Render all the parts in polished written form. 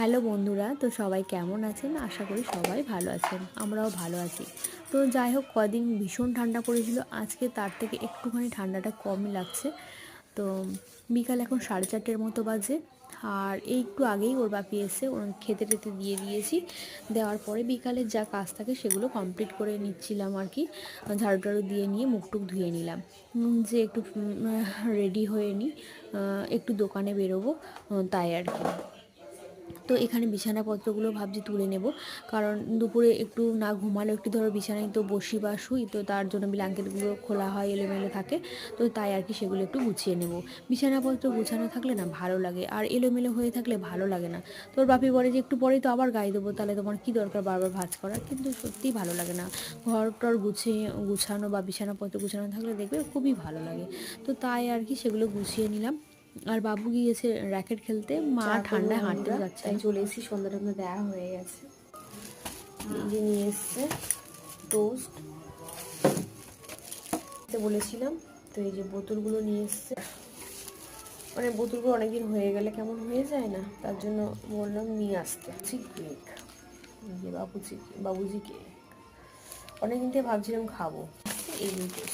Hello বন্ধুরা, তো সবাই কেমন আছেন? আশা করি সবাই ভালো আছেন, আমরাও ভালো আছি। তো যাই হোক, কদিন ভীষণ ঠান্ডা পড়েছিল, আজকে তার থেকে একটুখানি ঠান্ডাটা কমই লাগছে। তো বিকাল এখন 4:30 মতো বাজে। আর এই একটু আগেই ওর বাপি এসে ওর খেতে টেতে দিয়ে দিয়েছি। দেওয়ার পরে বিকালের যা কাজ থাকে সেগুলো কমপ্লিট করে নিচ্ছিলাম আর কি। ঝাড়ু টাড়ু দিয়ে নিয়ে মুখটুক ধুয়ে নিলাম, যে একটু রেডি হয়ে নিই, একটু দোকানে বেরোবো, তাই আর কি। তো এখানে বিছানাপত্রগুলো ভাবছি তুলে নেব, কারণ দুপুরে একটু না ঘুমালে একটু ধরো বিছানায় তো বসি বা শুই, তো তার জন্য ব্ল্যাঙ্কেটগুলো খোলা হয়, এলোমেলো থাকে। তো তাই আর কি সেগুলো একটু গুছিয়ে নেব। বিছানাপত্র গুছানো থাকলে না ভালো লাগে, আর এলোমেলো হয়ে থাকলে ভালো লাগে না। তোর বাপি বলে যে একটু পরেই তো আবার গায়ে দেবো, তাহলে তোমার কী দরকার বারবার ভাঁজ করার, কিন্তু সত্যিই ভালো লাগে না। ঘর টর গুছানো বা বিছানাপত্র গুছানো থাকলে দেখবে খুবই ভালো লাগে। তো তাই আর কি সেগুলো গুছিয়ে নিলাম। আর বাবু গিয়েছে র্যাকেট খেলতে, মা ঠান্ডায় হাঁটতেও যাচ্ছে তাই না। চলে এসেছি, সন্ধ্যা টন্ধা দেওয়া হয়ে গেছে। এই যে নিয়ে এসছে টোস্ট, বলেছিলাম তো এই যে বোতলগুলো নিয়ে এসছে। মানে বোতলগুলো অনেকদিন হয়ে গেলে কেমন হয়ে যায় না, তার জন্য বললাম নিয়ে আসতে। কেক, এই যে বাবুজি কেক অনেকদিন থেকে ভাবছিলাম খাবো। এই যে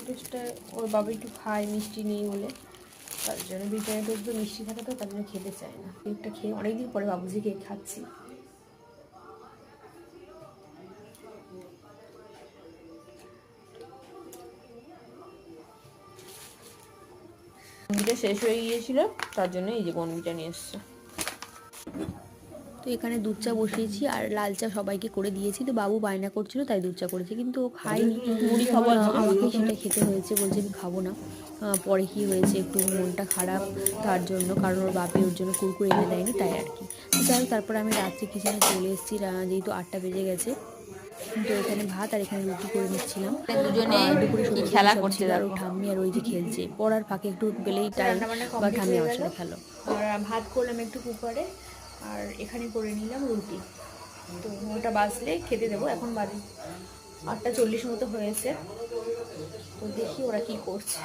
টোস্টটা ওর বাবা একটু খায় মিষ্টি নেই বলে, তার জন্য ব্রিটানিয়া টোস্ট তো মিষ্টি থাকে, তো তার জন্য খেতে চায় না। কেকটা খেয়ে অনেকদিন পরে বাবুজি কেক খাচ্ছি। বনবিটা শেষ হয়ে গিয়েছিল, তার জন্য এই যে বনবিটা নিয়ে এসছে। তো এখানে দুধ চা বসিয়েছি আর লাল চা সবাইকে করে দিয়েছি। তো বাবু বায়না করছিল তাই দুধ চা করেছি, কিন্তু ও খায়নি। মুড়ি খাবো, আমাকেই সেটা খেতে হয়েছে, বলছে আমি খাবো না। পরে কি হয়েছে, একটু মনটা খারাপ তার জন্য, কারণ ওর বাপি ওর জন্য কুরকুরে এনে দেয়নি, তাই আর কি। তো যাই হোক, তারপরে আমি রাত্রে কিচেনে চলে এসেছি, যেহেতু 8টা বেজে গেছে। তো এখানে ভাত আর এখানে রুটি করে নিচ্ছিলাম। দুজনে দুপুরে কি সবজি খেলা সব করছে ছিল, আর ওই দেখো। ঠাম্মি আর ওই যে খেলছে, পড়ার ফাঁকে একটু পেলেই টাইম, রান্নাবান্না বা কমপ্লিট ঠাম্মি হয়ে আমার গেল, সাথে খেলো। আর ভাত করলাম একটু কুকারে, আর এখানে করে নিলাম রুটি। তো ওটা বাজলে খেতে দেবো। এখন বাজে 8:40 মতো হয়েছে। তো দেখি ওরা কি করছে।